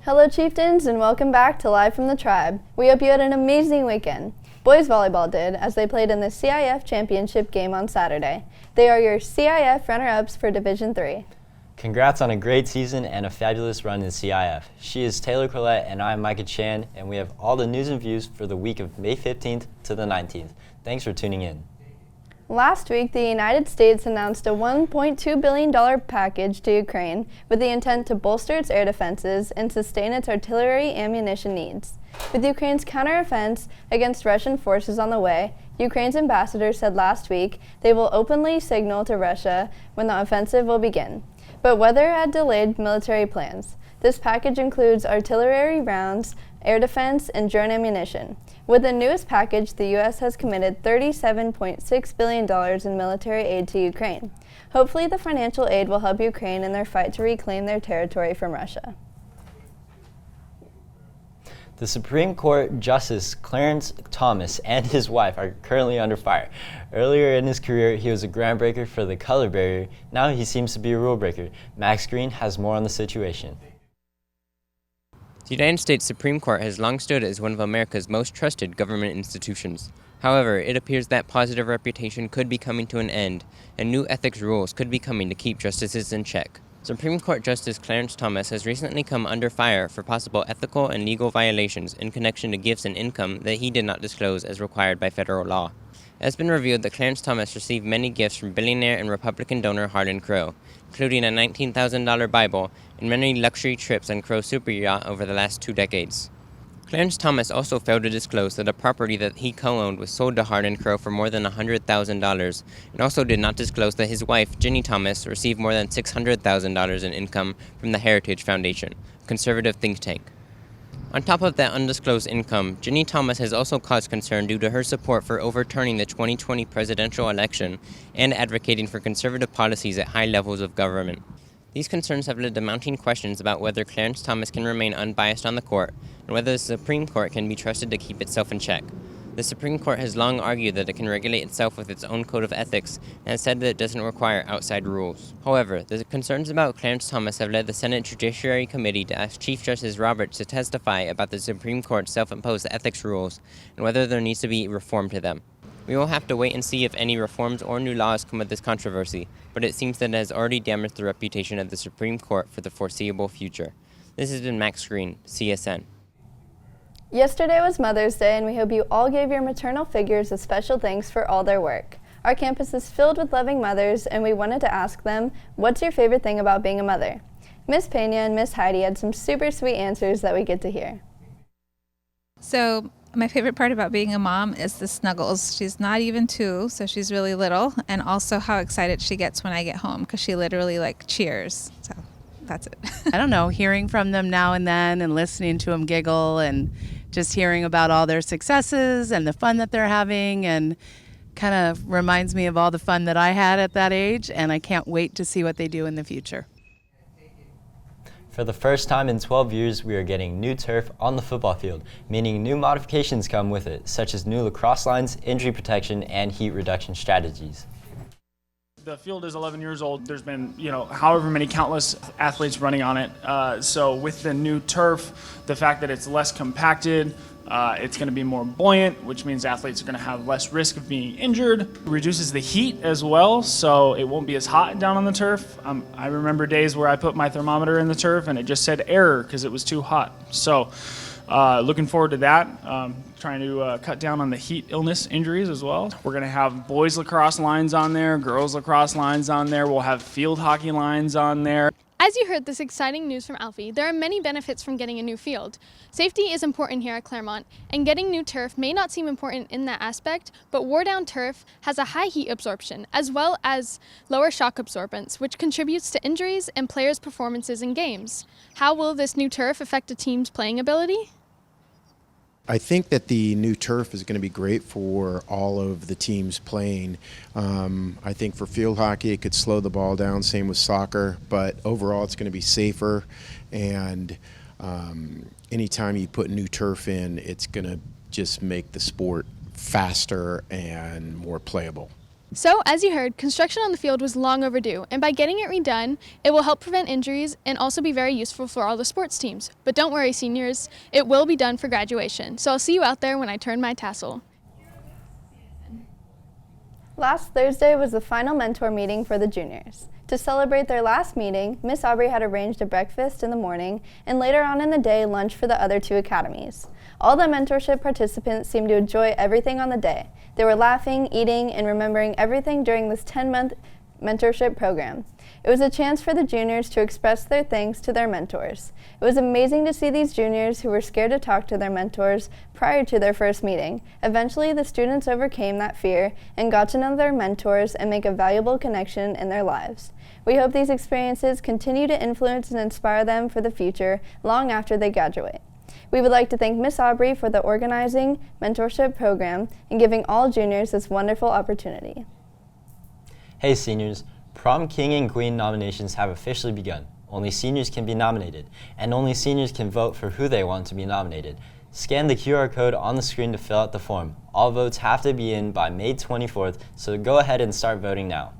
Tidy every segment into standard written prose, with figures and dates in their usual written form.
Hello Chieftains and welcome back to Live from the Tribe. We hope you had an amazing weekend. Boys volleyball did, as they played in the CIF championship game on Saturday. They are your CIF runner-ups for Division III. Congrats on a great season and a fabulous run in CIF. She is Taylor Collette and I'm Micah Chan, and we have all the news and views for the week of May 15th to the 19th. Thanks for tuning in. Last week, the United States announced a $1.2 billion package to Ukraine with the intent to bolster its air defenses and sustain its artillery ammunition needs. With Ukraine's counteroffensive against Russian forces on the way, Ukraine's ambassador said last week they will openly signal to Russia when the offensive will begin. But weather had delayed military plans. This package includes artillery rounds, air defense, and drone ammunition. With the newest package, the U.S. has committed $37.6 billion in military aid to Ukraine. Hopefully, the financial aid will help Ukraine in their fight to reclaim their territory from Russia. The Supreme Court Justice Clarence Thomas and his wife are currently under fire. Earlier in his career, he was a groundbreaker for the color barrier. Now he seems to be a rule breaker. Max Green has more on the situation. The United States Supreme Court has long stood as one of America's most trusted government institutions. However, it appears that positive reputation could be coming to an end, and new ethics rules could be coming to keep justices in check. Supreme Court Justice Clarence Thomas has recently come under fire for possible ethical and legal violations in connection to gifts and income that he did not disclose as required by federal law. It has been revealed that Clarence Thomas received many gifts from billionaire and Republican donor Harlan Crow, including a $19,000 Bible and many luxury trips on Crow's super yacht over the last 2 decades. Clarence Thomas also failed to disclose that a property that he co-owned was sold to Harlan Crow for more than $100,000, and also did not disclose that his wife, Ginny Thomas, received more than $600,000 in income from the Heritage Foundation, a conservative think tank. On top of that undisclosed income, Ginny Thomas has also caused concern due to her support for overturning the 2020 presidential election and advocating for conservative policies at high levels of government. These concerns have led to mounting questions about whether Clarence Thomas can remain unbiased on the court and whether the Supreme Court can be trusted to keep itself in check. The Supreme Court has long argued that it can regulate itself with its own code of ethics and has said that it doesn't require outside rules. However, the concerns about Clarence Thomas have led the Senate Judiciary Committee to ask Chief Justice Roberts to testify about the Supreme Court's self-imposed ethics rules and whether there needs to be reform to them. We will have to wait and see if any reforms or new laws come of this controversy, but it seems that it has already damaged the reputation of the Supreme Court for the foreseeable future. This has been Max Green, CSN. Yesterday was Mother's Day, and we hope you all gave your maternal figures a special thanks for all their work. Our campus is filled with loving mothers, and we wanted to ask them, what's your favorite thing about being a mother? Miss Pena and Miss Heidi had some super sweet answers that we get to hear. So my favorite part about being a mom is the snuggles. She's not even 2, so she's really little, and also how excited she gets when I get home because she literally cheers. So that's it. I don't know, hearing from them now and then and listening to them giggle and just hearing about all their successes and the fun that they're having, and kind of reminds me of all the fun that I had at that age, and I can't wait to see what they do in the future. For the first time in 12 years, we are getting new turf on the football field, meaning new modifications come with it, such as new lacrosse lines, injury protection, and heat reduction strategies. The field is 11 years old. There's been, however many countless athletes running on it. So with the new turf, the fact that it's less compacted, it's going to be more buoyant, which means athletes are going to have less risk of being injured. It reduces the heat as well, so it won't be as hot down on the turf. I remember days where I put my thermometer in the turf and it just said error because it was too hot. So looking forward to that. Trying to cut down on the heat illness injuries as well. We're going to have boys lacrosse lines on there, girls lacrosse lines on there. We'll have field hockey lines on there. As you heard this exciting news from Alfie, there are many benefits from getting a new field. Safety is important here at Clairemont, and getting new turf may not seem important in that aspect, but wore-down turf has a high heat absorption, as well as lower shock absorbance, which contributes to injuries and players' performances in games. How will this new turf affect a team's playing ability? I think that the new turf is going to be great for all of the teams playing. I think for field hockey, it could slow the ball down, same with soccer, but overall it's going to be safer, and anytime you put new turf in, it's going to just make the sport faster and more playable. So, as you heard, construction on the field was long overdue, and by getting it redone, it will help prevent injuries and also be very useful for all the sports teams. But don't worry, seniors, it will be done for graduation, so I'll see you out there when I turn my tassel. Last Thursday was the final mentor meeting for the juniors. To celebrate their last meeting, Miss Aubrey had arranged a breakfast in the morning and later on in the day lunch for the other two academies. All the mentorship participants seemed to enjoy everything on the day. They were laughing, eating, and remembering everything during this 10-month mentorship program. It was a chance for the juniors to express their thanks to their mentors. It was amazing to see these juniors who were scared to talk to their mentors prior to their first meeting. Eventually, the students overcame that fear and got to know their mentors and make a valuable connection in their lives. We hope these experiences continue to influence and inspire them for the future long after they graduate. We would like to thank Miss Aubrey for the organizing mentorship program and giving all juniors this wonderful opportunity. Hey seniors, Prom King and Queen nominations have officially begun. Only seniors can be nominated, and only seniors can vote for who they want to be nominated. Scan the QR code on the screen to fill out the form. All votes have to be in by May 24th, so go ahead and start voting now.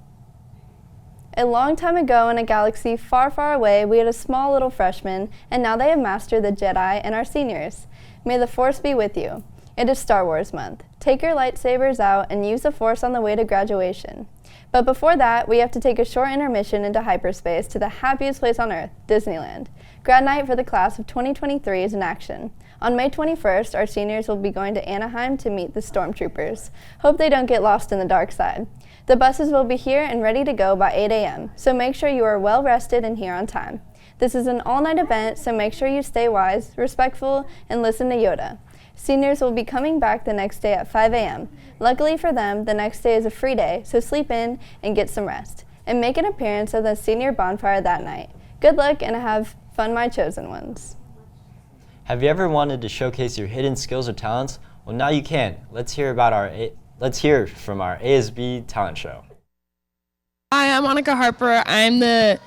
A long time ago in a galaxy far, far away, we had a small little freshman, and now they have mastered the Jedi and are seniors. May the Force be with you. It is Star Wars month. Take your lightsabers out and use the Force on the way to graduation. But before that, we have to take a short intermission into hyperspace to the happiest place on Earth, Disneyland. Grad night for the class of 2023 is in action. On May 21st, our seniors will be going to Anaheim to meet the Stormtroopers. Hope they don't get lost in the dark side. The buses will be here and ready to go by 8 a.m., so make sure you are well rested and here on time. This is an all-night event, so make sure you stay wise, respectful, and listen to Yoda. Seniors will be coming back the next day at 5 a.m. Luckily for them, the next day is a free day, so sleep in and get some rest. And make an appearance at the senior bonfire that night. Good luck and have fun, my chosen ones. Have you ever wanted to showcase your hidden skills or talents? Well, now you can. Let's hear from our ASB talent show. Hi, I'm Monica Harper. I'm a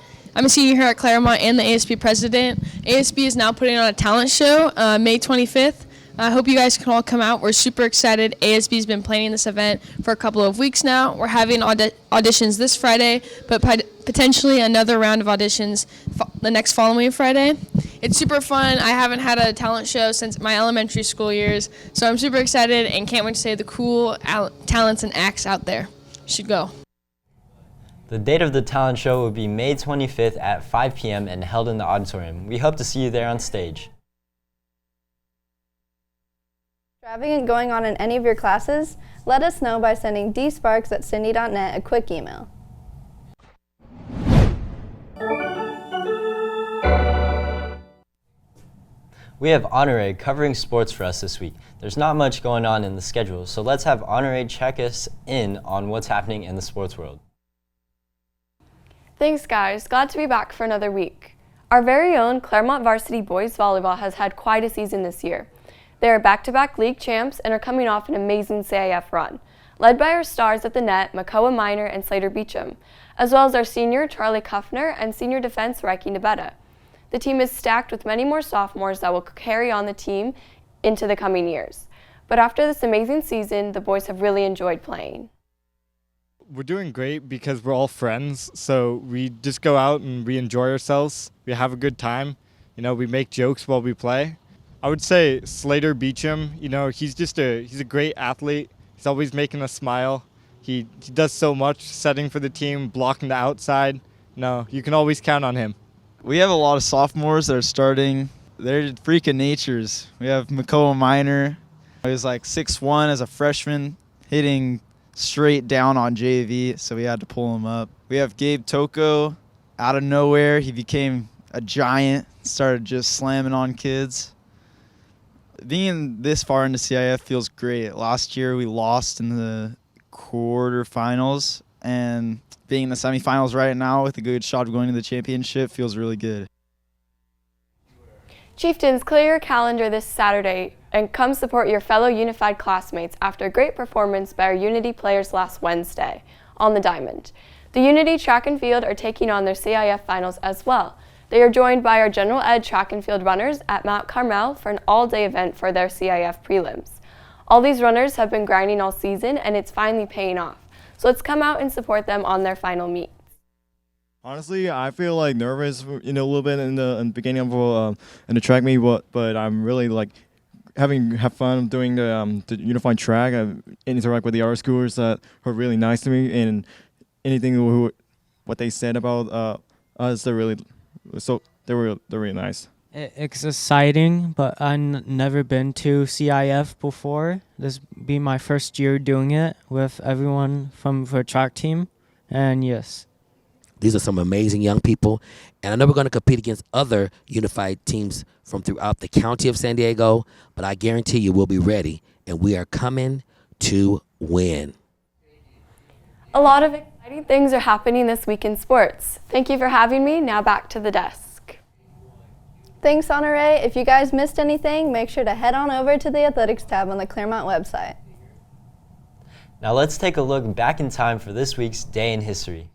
senior here at Clairemont and the ASB president. ASB is now putting on a talent show May 25th. I hope you guys can all come out. We're super excited. ASB has been planning this event for a couple of weeks now. We're having auditions this Friday, but potentially another round of auditions the next following Friday. It's super fun. I haven't had a talent show since my elementary school years, so I'm super excited and can't wait to see the cool talents and acts out there. You should go. The date of the talent show will be May 25th at 5 p.m. and held in the auditorium. We hope to see you there on stage. Extravagant going on in any of your classes? Let us know by sending dsparks@cindy.net a quick email. We have Honoré covering sports for us this week. There's not much going on in the schedule, so let's have Honoré check us in on what's happening in the sports world. Thanks guys, glad to be back for another week. Our very own Clairemont varsity boys volleyball has had quite a season this year. They are back-to-back league champs and are coming off an amazing CIF run, led by our stars at the net, Makoa Minor and Slater Beecham, as well as our senior Charlie Kuffner and senior defense Reiki Nabetta. The team is stacked with many more sophomores that will carry on the team into the coming years. But after this amazing season, the boys have really enjoyed playing. We're doing great because we're all friends, so we just go out and we enjoy ourselves. We have a good time. We make jokes while we play. I would say Slater Beecham, he's a great athlete. He's always making us smile. He does so much, setting for the team, blocking the outside. You can always count on him. We have a lot of sophomores that are starting. They're freaking natures. We have Makoa Minor. He was like 6'1" as a freshman, hitting straight down on JV, so we had to pull him up. We have Gabe Toko. Out of nowhere, he became a giant, started just slamming on kids. Being this far into CIF feels great. Last year we lost in the quarterfinals, and being in the semifinals right now with a good shot of going to the championship feels really good. Chieftains, clear your calendar this Saturday and come support your fellow Unified classmates after a great performance by our Unity players last Wednesday on the Diamond. The Unity track and field are taking on their CIF finals as well. They are joined by our general ed track and field runners at Mount Carmel for an all-day event for their CIF prelims. All these runners have been grinding all season and it's finally paying off. So let's come out and support them on their final meet. Honestly, I feel like nervous, a little bit in the beginning of in the track meet, but I'm really like have fun doing the unified track. I interact with the other schoolers that were really nice to me, and anything what they said about us, they were really nice. It's exciting, but I've never been to CIF before. This be my first year doing it with everyone from the track team, and yes. These are some amazing young people, and I know we're going to compete against other unified teams from throughout the county of San Diego, but I guarantee you we'll be ready, and we are coming to win. A lot of exciting things are happening this week in sports. Thank you for having me. Now back to the desk. Thanks, Honore. If you guys missed anything, make sure to head on over to the Athletics tab on the Clairemont website. Now let's take a look back in time for this week's Day in History.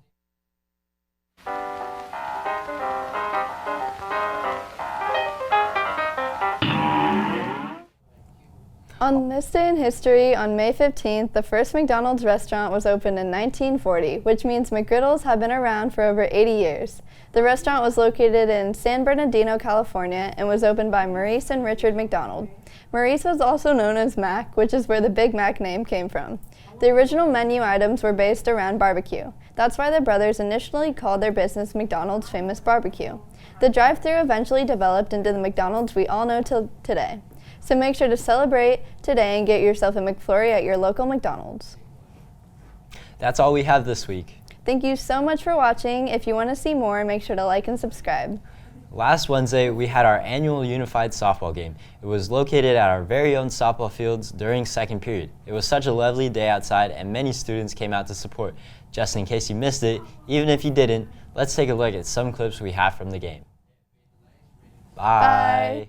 On this day in history, on May 15th, the first McDonald's restaurant was opened in 1940, which means McGriddles have been around for over 80 years. The restaurant was located in San Bernardino, California, and was opened by Maurice and Richard McDonald. Maurice was also known as Mac, which is where the Big Mac name came from. The original menu items were based around barbecue. That's why the brothers initially called their business McDonald's Famous Barbecue. The drive-thru eventually developed into the McDonald's we all know till today. So make sure to celebrate today and get yourself a McFlurry at your local McDonald's. That's all we have this week. Thank you so much for watching. If you want to see more, make sure to like and subscribe. Last Wednesday, we had our annual unified softball game. It was located at our very own softball fields during second period. It was such a lovely day outside, and many students came out to support. Just in case you missed it, even if you didn't, let's take a look at some clips we have from the game. Bye. Bye.